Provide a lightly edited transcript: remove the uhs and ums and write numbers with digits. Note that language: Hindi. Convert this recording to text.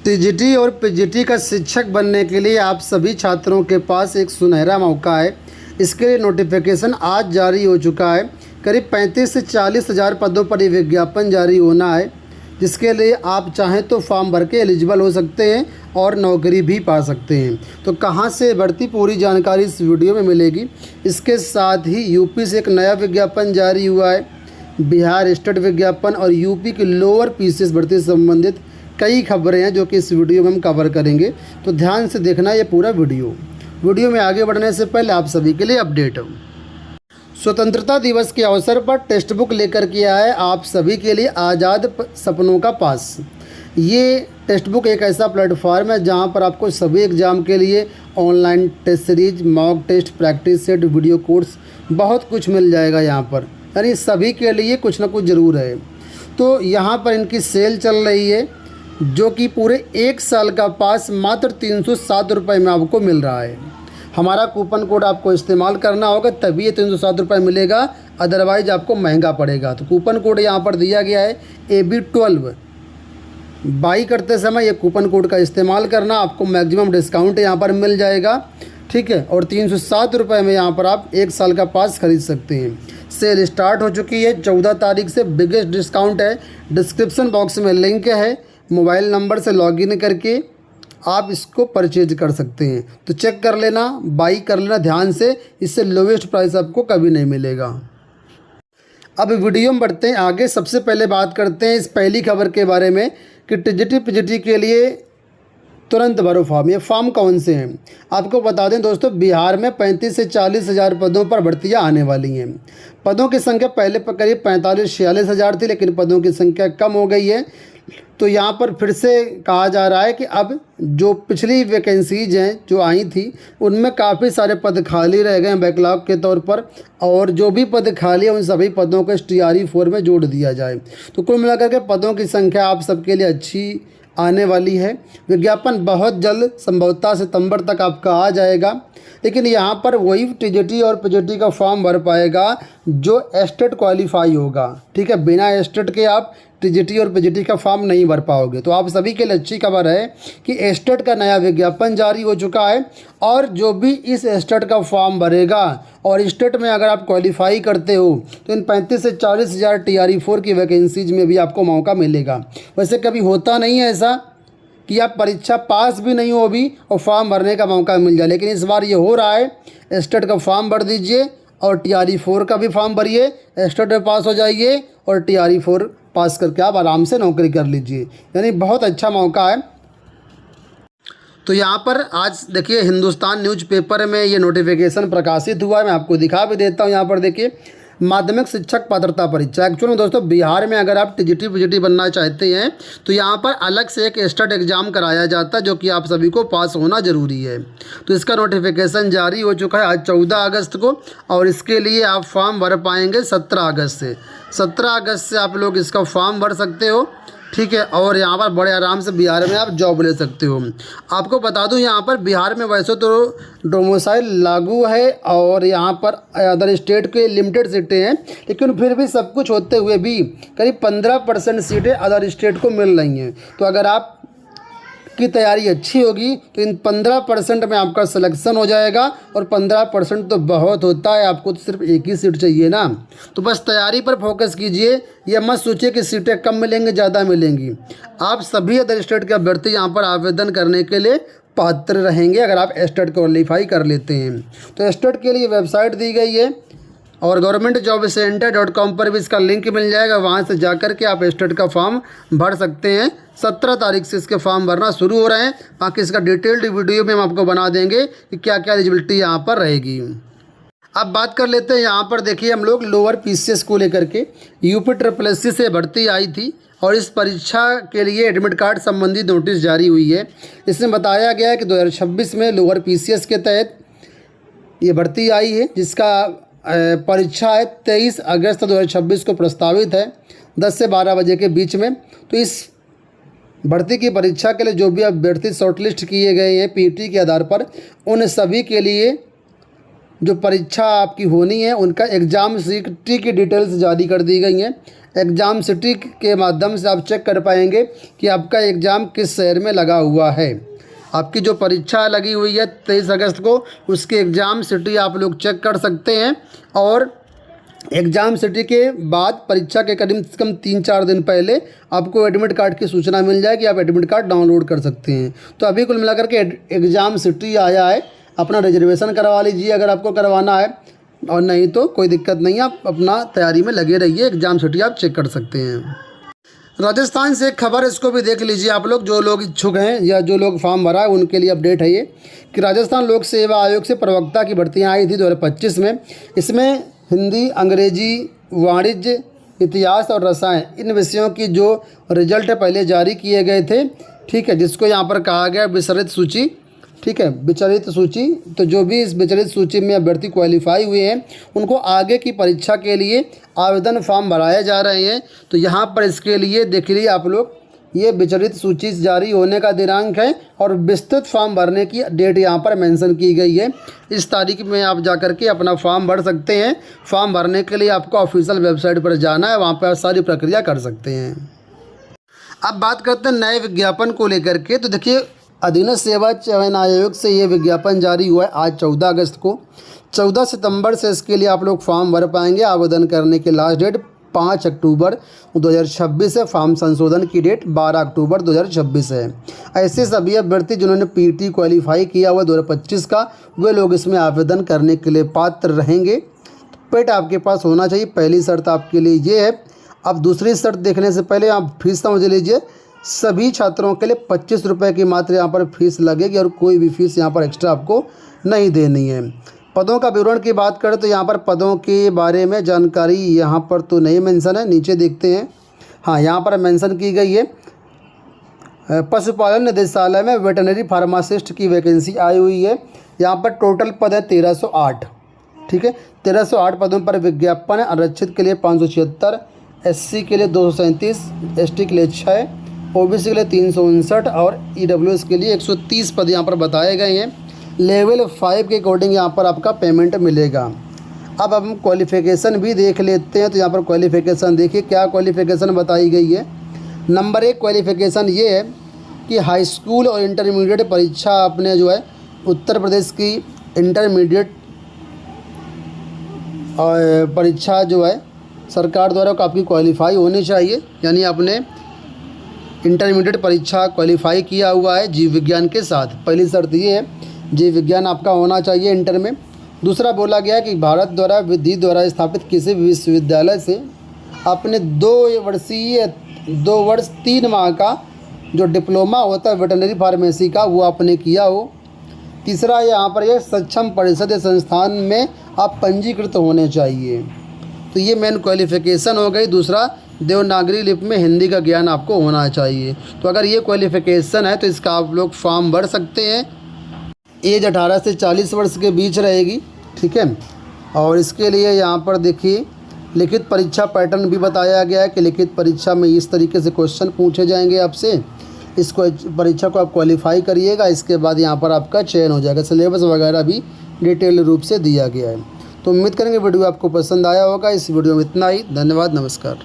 टीजीटी और पीजीटी का शिक्षक बनने के लिए आप सभी छात्रों के पास एक सुनहरा मौका है। इसके लिए नोटिफिकेशन आज जारी हो चुका है। करीब 35 से 40 हज़ार पदों पर ये विज्ञापन जारी होना है, जिसके लिए आप चाहें तो फॉर्म भर के एलिजिबल हो सकते हैं और नौकरी भी पा सकते हैं। तो कहां से भर्ती, पूरी जानकारी इस वीडियो में मिलेगी। इसके साथ ही यूपी से एक नया विज्ञापन जारी हुआ है। बिहार स्टेट विज्ञापन और यूपी की लोअर पीसीएस भर्ती से संबंधित कई खबरें हैं जो कि इस वीडियो में हम कवर करेंगे, तो ध्यान से देखना ये पूरा वीडियो में आगे बढ़ने से पहले आप सभी के लिए अपडेट हो। स्वतंत्रता दिवस के अवसर पर टेक्स्ट बुक लेकर के आया है आप सभी के लिए आज़ाद सपनों का पास। ये टेक्स्ट बुक एक ऐसा प्लेटफॉर्म है जहां पर आपको सभी एग्ज़ाम के लिए online test series, mock test, practice set, video course, बहुत कुछ मिल जाएगा यहाँ पर। यानी सभी के लिए कुछ ना कुछ ज़रूर है। तो यहाँ पर इनकी सेल चल रही है, जो कि पूरे 1 साल का पास मात्र 307 रुपये में आपको मिल रहा है। हमारा कूपन कोड आपको इस्तेमाल करना होगा, तभी ये 307 रुपये मिलेगा, अदरवाइज आपको महंगा पड़ेगा। तो कूपन कोड यहाँ पर दिया गया है AB12। बाई करते समय ये कूपन कोड का इस्तेमाल करना, आपको मैक्सिमम डिस्काउंट यहाँ पर मिल जाएगा, ठीक है। और 307 रुपये में यहाँ पर आप 1 साल का पास खरीद सकते हैं। सेल स्टार्ट हो चुकी है 14 तारीख से, बिगेस्ट डिस्काउंट है। डिस्क्रिप्शन बॉक्स में लिंक है, मोबाइल नंबर से लॉगिन करके आप इसको परचेज कर सकते हैं। तो चेक कर लेना, बाई कर लेना ध्यान से, इससे लोवेस्ट प्राइस आपको कभी नहीं मिलेगा। अब वीडियो में बढ़ते हैं आगे। सबसे पहले बात करते हैं इस पहली खबर के बारे में कि टीजीटी पीजीटी के लिए तुरंत भरो फॉर्म। ये फॉर्म कौन से हैं आपको बता दें दोस्तों। बिहार में 35 से 40 हज़ार पदों पर भर्तियां आने वाली हैं। पदों की संख्या पहले पर करीब 45-46 हज़ार थी, लेकिन पदों की संख्या कम हो गई है। तो यहाँ पर फिर से कहा जा रहा है कि अब जो पिछली वैकेंसीज हैं जो आई थी, उनमें काफ़ी सारे पद खाली रह गए हैं बैकलॉग के तौर पर, और जो भी पद खाली है उन सभी पदों को TRE4 में जोड़ दिया जाए। तो कुल मिलाकर के पदों की संख्या आप सबके लिए अच्छी आने वाली है। विज्ञापन बहुत जल्द, संभवतः सितंबर तक आपका आ जाएगा। लेकिन यहाँ पर वही टीजीटी और पीजीटी का फॉर्म भर पाएगा जो एस्टेट क्वालिफाई होगा, ठीक है। बिना एस्टेट के आप टीजीटी और पीजीटी का फॉर्म नहीं भर पाओगे। तो आप सभी के लिए अच्छी खबर है कि एस्टेट का नया विज्ञापन जारी हो चुका है, और जो भी इस एस्टेट का फॉर्म भरेगा और स्टेट में अगर आप क्वालिफाई करते हो तो इन 35 से 40 हज़ार TRE4 की वैकेंसीज में भी आपको मौका मिलेगा। वैसे कभी होता नहीं है ऐसा कि आप परीक्षा पास भी नहीं हो अभी और फॉर्म भरने का मौका मिल जाए, लेकिन इस बार ये हो रहा है। एस्टेट का फॉर्म भर दीजिए और TRE4 का भी फॉर्म भरिए, एस्टेट में पास हो जाइए और TRE4 पास करके आप आराम से नौकरी कर लीजिए। यानी बहुत अच्छा मौका है। तो यहाँ पर आज देखिए हिंदुस्तान न्यूज़पेपर में ये नोटिफिकेशन प्रकाशित हुआ है। मैं आपको दिखा भी देता हूँ। यहाँ पर देखिए, माध्यमिक शिक्षक पात्रता परीक्षा। एक्चुअल में दोस्तों बिहार में अगर आप टीजीटी पीजीटी बनना चाहते हैं तो यहाँ पर अलग से एक स्टेट एग्ज़ाम कराया जाता है, जो कि आप सभी को पास होना ज़रूरी है। तो इसका नोटिफिकेशन जारी हो चुका है आज 14 अगस्त को, और इसके लिए आप फॉर्म भर पाएंगे 17 अगस्त से। 17 अगस्त से आप लोग इसका फॉर्म भर सकते हो, ठीक है। और यहाँ पर बड़े आराम से बिहार में आप जॉब ले सकते हो। आपको बता दूँ यहाँ पर बिहार में वैसे तो डोमिसाइल लागू है और यहाँ पर अदर स्टेट के लिमिटेड सीटें हैं, लेकिन फिर भी सब कुछ होते हुए भी करीब 15% सीटें अदर स्टेट को मिल रही हैं। तो अगर आप की तैयारी अच्छी होगी तो इन 15% में आपका सिलेक्शन हो जाएगा, और 15% तो बहुत होता है। आपको तो सिर्फ एक ही सीट चाहिए ना। तो बस तैयारी पर फोकस कीजिए, यह मत सोचिए कि सीटें कम मिलेंगी ज़्यादा मिलेंगी। आप सभी अदर स्टेट के अभ्यर्थी यहाँ पर आवेदन करने के लिए पात्र रहेंगे अगर आप एस्टेट क्वालीफाई कर लेते हैं। तो एस्टेट के लिए वेबसाइट दी गई है, और governmentjobcenter.com पर भी इसका लिंक मिल जाएगा। वहाँ से जाकर के आप एस्टेट का फॉर्म भर सकते हैं। 17 तारीख से इसके फॉर्म भरना शुरू हो रहे हैं। बाकी इसका डिटेल्ड वीडियो में हम आपको बना देंगे कि क्या क्या एलिजिबिलिटी यहाँ पर रहेगी। अब बात कर लेते हैं यहाँ पर देखिए हम लोग लोअर पीसीएस को लेकर के। UPSSC से भर्ती आई थी और इस परीक्षा के लिए एडमिट कार्ड संबंधी नोटिस जारी हुई है। इसमें बताया गया है कि 2026 में लोअर पीसीएस के तहत ये भर्ती आई है, जिसका परीक्षा है 23 अगस्त 2026 को प्रस्तावित है 10 से 12 बजे के बीच में। तो इस भर्ती की परीक्षा के लिए जो भी अभ्यर्थी शॉर्टलिस्ट किए गए हैं पीटी के आधार पर, उन सभी के लिए जो परीक्षा आपकी होनी है उनका एग्ज़ाम सिटी की डिटेल्स जारी कर दी गई हैं। एग्ज़ाम सिटी के माध्यम से आप चेक कर पाएंगे कि आपका एग्ज़ाम किस शहर में लगा हुआ है। आपकी जो परीक्षा लगी हुई है 23 अगस्त को, उसकी एग्ज़ाम सिटी आप लोग चेक कर सकते हैं। और एग्ज़ाम सिटी के बाद परीक्षा के करीब से कम 3-4 दिन पहले आपको एडमिट कार्ड की सूचना मिल जाएगी, आप एडमिट कार्ड डाउनलोड कर सकते हैं। तो अभी कुल मिलाकर के एग्ज़ाम सिटी आया है, अपना रिजर्वेशन करवा लीजिए अगर आपको करवाना है, और नहीं तो कोई दिक्कत नहीं है, आप अपना तैयारी में लगे रहिए। एग्ज़ाम सिटी आप चेक कर सकते हैं। राजस्थान से एक खबर, इसको भी देख लीजिए आप लोग, जो लोग इच्छुक हैं या जो लोग फॉर्म भरा है उनके लिए अपडेट है ये कि राजस्थान लोक सेवा आयोग से प्रवक्ता की भर्तियां आई थी 2025 में। इसमें हिंदी, अंग्रेजी, वाणिज्य, इतिहास और रसायन, इन विषयों की जो रिजल्ट पहले जारी किए गए थे, ठीक है, जिसको यहाँ पर कहा गया विचलित सूची, ठीक है, विचलित सूची। तो जो भी इस विचलित सूची में अभ्यर्थी क्वालिफाई हुए हैं उनको आगे की परीक्षा के लिए आवेदन फॉर्म भराए जा रहे हैं। तो यहाँ पर इसके लिए देख लीजिए आप लोग, ये विचलित सूची जारी होने का दिनांक है और विस्तृत फॉर्म भरने की डेट यहाँ पर मेंशन की गई है। इस तारीख में आप जाकर के अपना फॉर्म भर सकते हैं। फॉर्म भरने के लिए आपको ऑफिशियल वेबसाइट पर जाना है, वहाँ पर आप सारी प्रक्रिया कर सकते हैं। अब बात करते हैं नए विज्ञापन को लेकर के। तो देखिए, अधीनस्थ सेवा चयन आयोग से ये विज्ञापन जारी हुआ है आज 14 अगस्त को। 14 सितंबर से इसके लिए आप लोग फॉर्म भर पाएंगे। आवेदन करने की लास्ट डेट 5 अक्टूबर 2026 है। फॉर्म संशोधन की डेट 12 अक्टूबर 2026 है। ऐसे सभी अभ्यर्थी जिन्होंने पीटी क्वालिफाई किया हुआ 2025 का, वे लोग इसमें आवेदन करने के लिए पात्र रहेंगे। पेट आपके पास होना चाहिए, पहली शर्त आपके लिए ये है। अब दूसरी शर्त देखने से पहले आप फीस समझ लीजिए। सभी छात्रों के लिए 25 रुपये की मात्र यहाँ पर फीस लगेगी और कोई भी फीस यहाँ पर एक्स्ट्रा आपको नहीं देनी है। पदों का विवरण की बात करें तो यहाँ पर पदों के बारे में जानकारी यहाँ पर तो नहीं मेंशन है, नीचे देखते हैं। हाँ, यहाँ पर मेंशन की गई है, पशुपालन निदेशालय में वेटनरी फार्मासिस्ट की वैकेंसी आई हुई है। यहाँ पर टोटल पद है 1308, ठीक है, 1308 पदों पर विज्ञापन है। आरक्षित के लिए 576, SC के लिए 237, ST के लिए 6, OBC के लिए 359 और EWS के लिए 130 पद यहाँ पर बताए गए हैं। लेवल 5 के अकॉर्डिंग यहाँ पर आपका पेमेंट मिलेगा। अब हम क्वालिफ़िकेशन भी देख लेते हैं। तो यहाँ पर क्वालिफ़िकेशन देखिए क्या क्वालिफ़िकेशन बताई गई है। नंबर 1 क्वालिफ़िकेशन ये है कि हाई स्कूल और इंटरमीडिएट परीक्षा आपने जो है उत्तर प्रदेश की इंटरमीडिएट परीक्षा जो है सरकार द्वारा आपकी क्वालिफाई होनी चाहिए, यानी आपने इंटरमीडिएट परीक्षा क्वालिफाई किया हुआ है जीव विज्ञान के साथ। पहली शर्त ये है, जीव विज्ञान आपका होना चाहिए इंटर में। दूसरा बोला गया कि भारत द्वारा विधि द्वारा स्थापित किसी भी विश्वविद्यालय से अपने 2 वर्ष 3 माह का जो डिप्लोमा होता है वेटरनरी फार्मेसी का, वो आपने किया हो। तीसरा यहाँ पर यह सक्षम परिषद या संस्थान में आप पंजीकृत होने चाहिए। तो ये मेन क्वालिफ़िकेशन हो गई। दूसरा, देवनागरी लिपि में हिंदी का ज्ञान आपको होना चाहिए। तो अगर ये क्वालिफ़िकेशन है तो इसका आप लोग फॉर्म भर सकते हैं। एज 18 से 40 वर्ष के बीच रहेगी, ठीक है। और इसके लिए यहाँ पर देखिए लिखित परीक्षा पैटर्न भी बताया गया है कि लिखित परीक्षा में इस तरीके से क्वेश्चन पूछे जाएंगे आपसे। इसको परीक्षा को आप क्वालिफाई करिएगा, इसके बाद यहाँ पर आपका चयन हो जाएगा। सिलेबस वगैरह भी डिटेल रूप से दिया गया है। तो उम्मीद करेंगे वीडियो आपको पसंद आया होगा। इस वीडियो में इतना ही। धन्यवाद, नमस्कार।